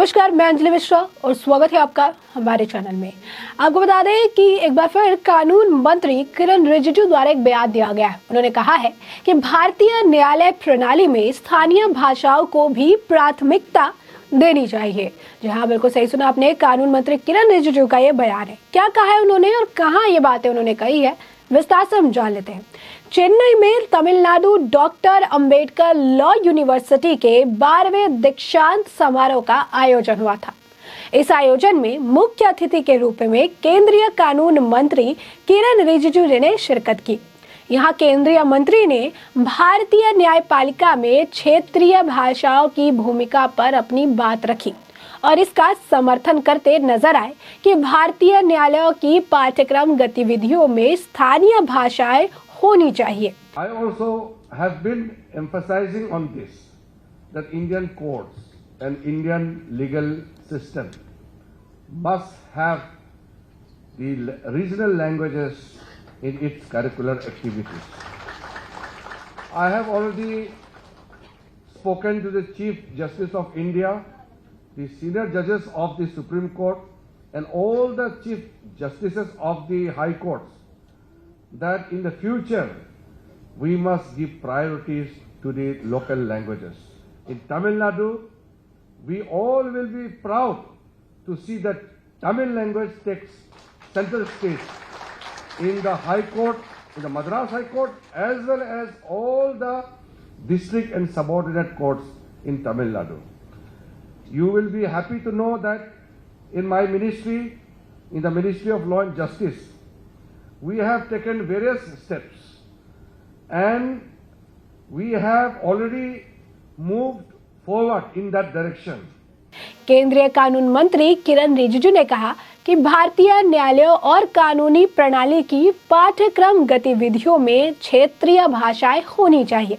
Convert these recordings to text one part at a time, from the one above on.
नमस्कार, मैं अंजलि मिश्रा और स्वागत है आपका हमारे चैनल में। आपको बता दें कि एक बार फिर कानून मंत्री किरण रिजिजू द्वारा एक बयान दिया गया है। उन्होंने कहा है कि भारतीय न्यायालय प्रणाली में स्थानीय भाषाओं को भी प्राथमिकता देनी चाहिए। जी हाँ, बिल्कुल सही सुना आपने। कानून मंत्री किरण रिजिजू का ये बयान है। क्या कहा है उन्होंने और कहाँ ये बातें उन्होंने कही है, विस्तार से हम जान लेते हैं। चेन्नई में Tamil Nadu doctor Ambedkar law university के 12वें दीक्षांत समारोह का आयोजन हुआ था। इस आयोजन में मुख्य अतिथि के रूप में केंद्रीय कानून मंत्री किरण रिजिजू ने शिरकत की। यहाँ केंद्रीय मंत्री ने भारतीय न्यायपालिका में क्षेत्रीय भाषाओं की भूमिका पर अपनी बात रखी और इसका समर्थन करते नजर आए कि भारतीय न्यायालयों की पाठ्यक्रम गतिविधियों में स्थानीय भाषाएं होनी चाहिए। I also have been emphasizing on this, that Indian courts and Indian legal system must have the regional languages in its curricular activities. I have already spoken to the Chief Justice of India, the senior judges of the Supreme Court, and all the Chief Justices of the High Courts, that in the future we must give priorities to the local languages. In Tamil Nadu, we all will be proud to see that Tamil language takes center stage in the High Court, in the Madras High Court, as well as all the district and subordinate courts in Tamil Nadu. You will be happy to know that in my ministry, in the Ministry of Law and Justice, we have taken various steps and we have already moved forward in that direction. केंद्रीय कानून मंत्री किरण रिजिजू ने कहा कि भारतीय न्यायालयों और कानूनी प्रणाली की पाठ्यक्रम गतिविधियों में क्षेत्रीय भाषाएं होनी चाहिए।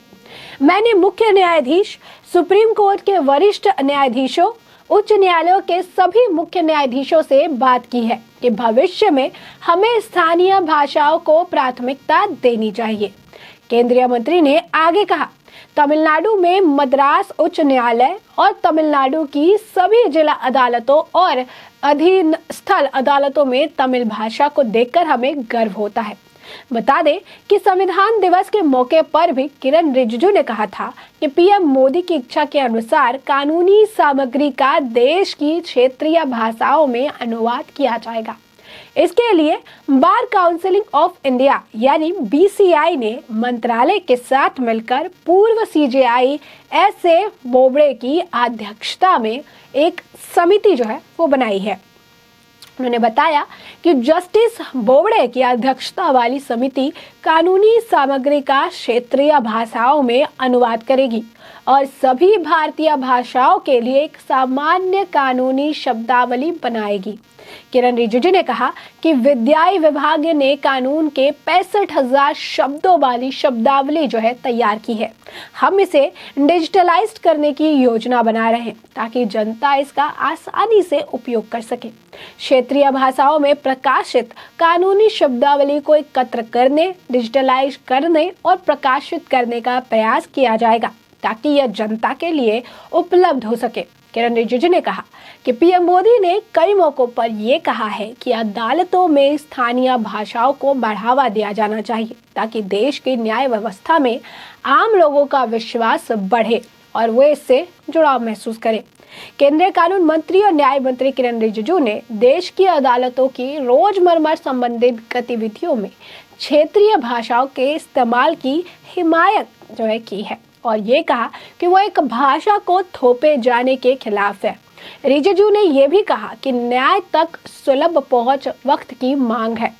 मैंने मुख्य न्यायाधीश, सुप्रीम कोर्ट के वरिष्ठ न्यायाधीशों, उच्च न्यायालयों के सभी मुख्य न्यायाधीशों से बात की है कि भविष्य में हमें स्थानीय भाषाओं को प्राथमिकता देनी चाहिए। केंद्रीय मंत्री ने आगे कहा, तमिलनाडु में मद्रास उच्च न्यायालय और तमिलनाडु की सभी जिला अदालतों और अधीन स्थल अदालतों में तमिल भाषा को देखकर हमें गर्व होता है। बता दें कि संविधान दिवस के मौके पर भी किरण रिजिजू ने कहा था कि पीएम मोदी की इच्छा के अनुसार कानूनी सामग्री का देश की क्षेत्रीय भाषाओं में अनुवाद किया जाएगा। इसके लिए बार काउंसिल ऑफ इंडिया यानी बीसीआई ने मंत्रालय के साथ मिलकर पूर्व सीजेआई एस.ए. बोबड़े की अध्यक्षता में एक समिति वो बनाई है। उन्होंने बताया कि जस्टिस बोबड़े की अध्यक्षता वाली समिति कानूनी सामग्री का क्षेत्रीय भाषाओं में अनुवाद करेगी और सभी भारतीय भाषाओं के लिए एक सामान्य कानूनी शब्दावली बनाएगी। किरण रिजिजू ने कहा कि विद्याई विभाग ने कानून के 65,000 शब्दों वाली शब्दावली तैयार की है। हम इसे डिजिटलाइज्ड करने की योजना बना रहे हैं ताकि जनता इसका आसानी से उपयोग कर सके। क्षेत्रीय भाषाओं में प्रकाशित कानूनी शब्दावली को एकत्र करने, डिजिटलाइज करने और प्रकाशित करने का प्रयास किया जाएगा ताकि यह जनता के लिए उपलब्ध हो सके। किरण रिजिजू ने कहा कि पीएम मोदी ने कई मौकों पर यह कहा है कि अदालतों में स्थानीय भाषाओं को बढ़ावा दिया जाना चाहिए ताकि देश की न्याय व्यवस्था में आम लोगों का विश्वास बढ़े और वे इससे जुड़ाव महसूस करें। केंद्रीय कानून मंत्री और न्याय मंत्री किरण रिजिजू ने देश की अदालतों की रोजमर्रा संबंधित गतिविधियों में क्षेत्रीय भाषाओं के इस्तेमाल की हिमायत की है और ये कहा कि वो एक भाषा को थोपे जाने के खिलाफ है। रिजिजू ने यह भी कहा कि न्याय तक सुलभ पहुंच वक्त की मांग है।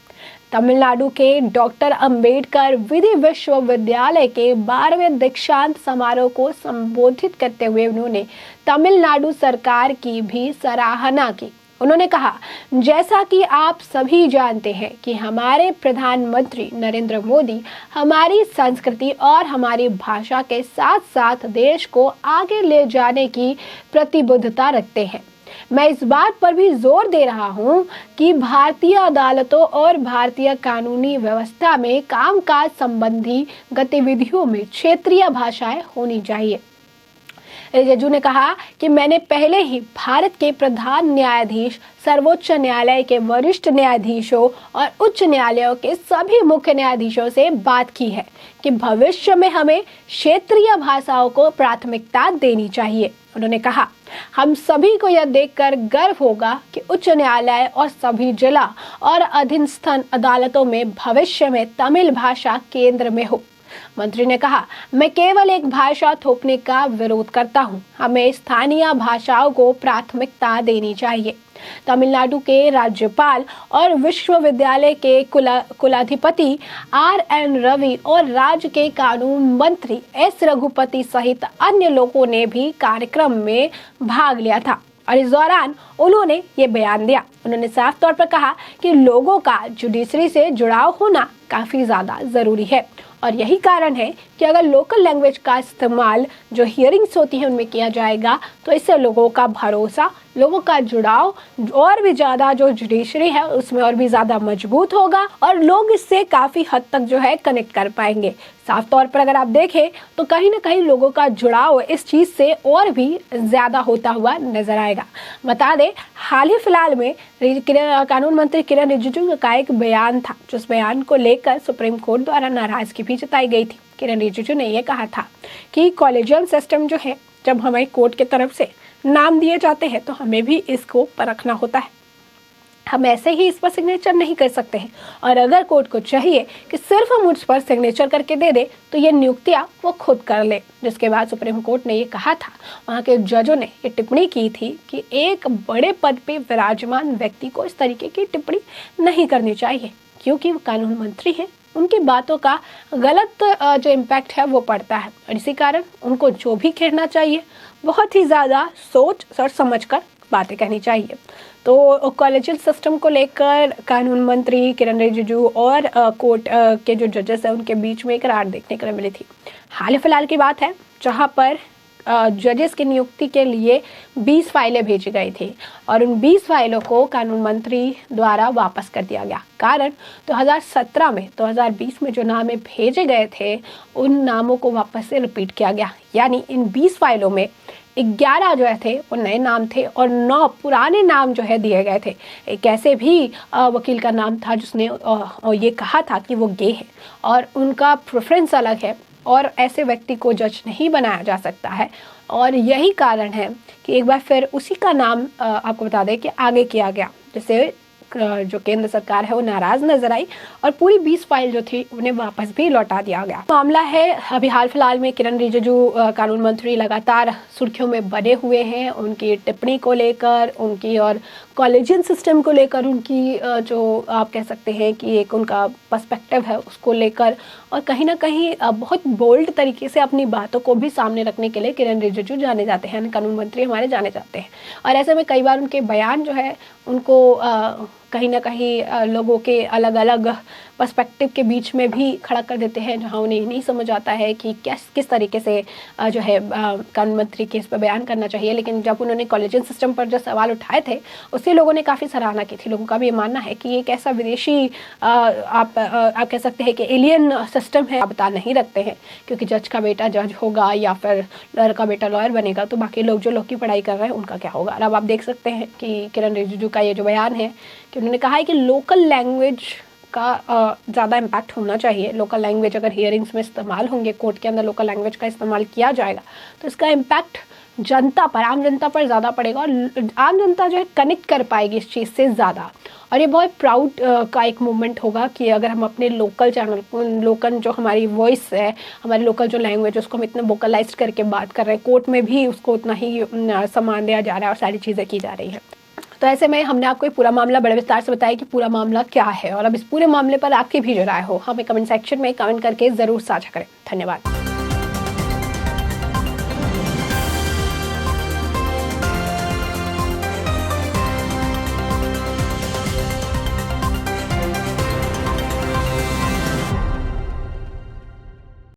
तमिलनाडु के डॉक्टर अंबेडकर विधि विश्वविद्यालय के 12वें दीक्षांत समारोह को संबोधित करते हुए उन्होंने तमिलनाडु सरकार की भी सराहना की। उन्होंने कहा, जैसा कि आप सभी जानते हैं कि हमारे प्रधानमंत्री नरेंद्र मोदी हमारी संस्कृति और हमारी भाषा के साथ साथ देश को आगे ले जाने की प्रतिबद्धता रखते हैं। मैं इस बात पर भी जोर दे रहा हूं कि भारतीय अदालतों और भारतीय कानूनी व्यवस्था में कामकाज संबंधी गतिविधियों में क्षेत्रीय भाषाएं होनी चाहिए। रिजिजू ने कहा कि मैंने पहले ही भारत के प्रधान न्यायाधीश, सर्वोच्च न्यायालय के वरिष्ठ न्यायाधीशों और उच्च न्यायालयों के सभी मुख्य न्यायाधीशों से बात की है कि भविष्य में हमें क्षेत्रीय भाषाओं को प्राथमिकता देनी चाहिए। उन्होंने कहा, हम सभी को यह देखकर गर्व होगा कि उच्च न्यायालय और सभी जिला और अधीनस्थ अदालतों में भविष्य में तमिल भाषा केंद्र में हो। मंत्री ने कहा, मैं केवल एक भाषा थोपने का विरोध करता हूं। हमें स्थानीय भाषाओं को प्राथमिकता देनी चाहिए। तमिलनाडु के राज्यपाल और विश्वविद्यालय के कुलाधिपति RN रवि और राज्य के कानून मंत्री S रघुपति सहित अन्य लोगों ने भी कार्यक्रम में भाग लिया था और इस दौरान उन्होंने ये बयान दिया। उन्होंने साफ तौर पर कहा कि लोगों का जुडिशरी से जुड़ाव होना काफी ज्यादा जरूरी है और यही कारण है कि अगर लोकल लैंग्वेज का इस्तेमाल जो हियरिंग्स होती है उनमें किया जाएगा तो इससे लोगों का भरोसा, लोगों का जुड़ाव और भी ज़्यादा जो जुडिशरी है उसमें और भी ज़्यादा मजबूत होगा और लोग इससे काफ़ी हद तक जो है कनेक्ट कर पाएंगे। साफ तौर पर अगर आप देखें तो कहीं ना कहीं लोगों का जुड़ाव इस चीज़ से और भी ज़्यादा होता हुआ नजर आएगा। बता दें, हाल ही फिलहाल में कानून मंत्री किरण रिजिजू का एक बयान था, जिस बयान को लेकर सुप्रीम कोर्ट द्वारा नाराजगी भी जताई गई थी। किरण रिजिजू ने यह कहा था कि कॉलेजियम सिस्टम जो है, जब हमारी कोर्ट की तरफ से नाम दिए जाते हैं तो हमें भी इसको परखना होता है। हम ऐसे ही इस पर सिग्नेचर नहीं कर सकते हैं और अगर कोर्ट को चाहिए कि सिर्फ हम उस पर सिग्नेचर करके दे दे तो ये नियुक्तियां वो खुद कर ले। जिसके बाद सुप्रीम कोर्ट ने ये कहा था, वहाँ के जजों ने ये टिप्पणी की थी कि एक बड़े पद पे विराजमान व्यक्ति को इस तरीके की टिप्पणी नहीं करनी चाहिए क्योंकि वो कानून मंत्री हैं, उनकी बातों का गलत जो इम्पैक्ट है वो पड़ता है और इसी कारण उनको जो भी कहना चाहिए बहुत ही ज़्यादा सोच और समझ कर बातें कहनी चाहिए। तो कॉलेजियल सिस्टम को लेकर कानून मंत्री किरण रिजिजू और कोर्ट के जो जजेस हैं उनके बीच में एक रार देखने को मिली थी। हाल फिलहाल की बात है जहां पर जजेस की नियुक्ति के लिए 20 फाइलें भेजी गई थी और उन 20 फाइलों को कानून मंत्री द्वारा वापस कर दिया गया। कारण 2017 में 2020 में जो नाम भेजे गए थे उन नामों को वापस से रिपीट किया गया, यानी इन 20 फाइलों में 11 जो थे वो नए नाम थे और 9 पुराने नाम जो है दिए गए थे। एक ऐसे भी वकील का नाम था जिसने ये कहा था कि वो गे है और उनका प्रेफरेंस अलग है और ऐसे व्यक्ति को जज नहीं बनाया जा सकता है और यही कारण है कि एक बार फिर उसी का नाम आपको बता दें कि आगे किया गया, जिससे जो केंद्र सरकार है वो नाराज नजर आई और पूरी 20 फाइल जो थी उन्हें वापस भी लौटा दिया गया। मामला है अभी हाल फिलहाल में किरण रिजिजू कानून मंत्री लगातार सुर्खियों में बने हुए हैं, उनकी टिप्पणी को लेकर, उनकी और कॉलेजियन सिस्टम को लेकर उनकी जो आप कह सकते हैं कि एक उनका पर्सपेक्टिव है उसको लेकर और कहीं ना कहीं बहुत बोल्ड तरीके से अपनी बातों को भी सामने रखने के लिए किरण रिजिजू जाने जाते हैं, कानून मंत्री हमारे जाने जाते हैं और ऐसे में कई बार उनके बयान जो है उनको कहीं ना कहीं लोगों के अलग अलग पर्सपेक्टिव के बीच में भी खड़ा कर देते हैं, जहां उन्हें नहीं समझ आता है कि किस तरीके से जो है कानून मंत्री के इस पर बयान करना चाहिए। लेकिन जब उन्होंने कॉलेजियन सिस्टम पर जो सवाल उठाए थे उससे लोगों ने काफ़ी सराहना की थी। लोगों का भी ये मानना है कि एक ऐसा विदेशी आप कह सकते हैं कि एलियन सिस्टम है, बता नहीं रखते हैं क्योंकि जज का बेटा जज होगा या फिर लॉयर का बेटा लॉयर बनेगा तो बाकी लोग जो लोग की पढ़ाई कर रहे हैं उनका क्या होगा। और अब आप देख सकते हैं कि किरण रिजिजू का ये जो बयान है कि उन्होंने कहा है कि लोकल लैंग्वेज का ज़्यादा इम्पैक्ट होना चाहिए। लोकल लैंग्वेज अगर हियरिंग्स में इस्तेमाल होंगे, कोर्ट के अंदर लोकल लैंग्वेज का इस्तेमाल किया जाएगा तो इसका इम्पैक्ट जनता पर, आम जनता पर ज़्यादा पड़ेगा और आम जनता जो है कनेक्ट कर पाएगी इस चीज़ से ज़्यादा। और ये बहुत प्राउड का एक मोमेंट होगा कि अगर हम अपने लोकल चैनल, लोकल जो हमारी वॉइस है, हमारी लोकल जो लैंग्वेज उसको हम इतना वोकलाइज करके बात कर रहे हैं, कोर्ट में भी उसको उतना ही सम्मान दिया जा रहा है और सारी चीज़ें की जा रही है। तो ऐसे में हमने आपको ये पूरा मामला बड़े विस्तार से बताया कि पूरा मामला क्या है और अब इस पूरे मामले पर आपकी भी जो राय हो हमें कमेंट सेक्शन में कमेंट करके ज़रूर साझा करें। धन्यवाद।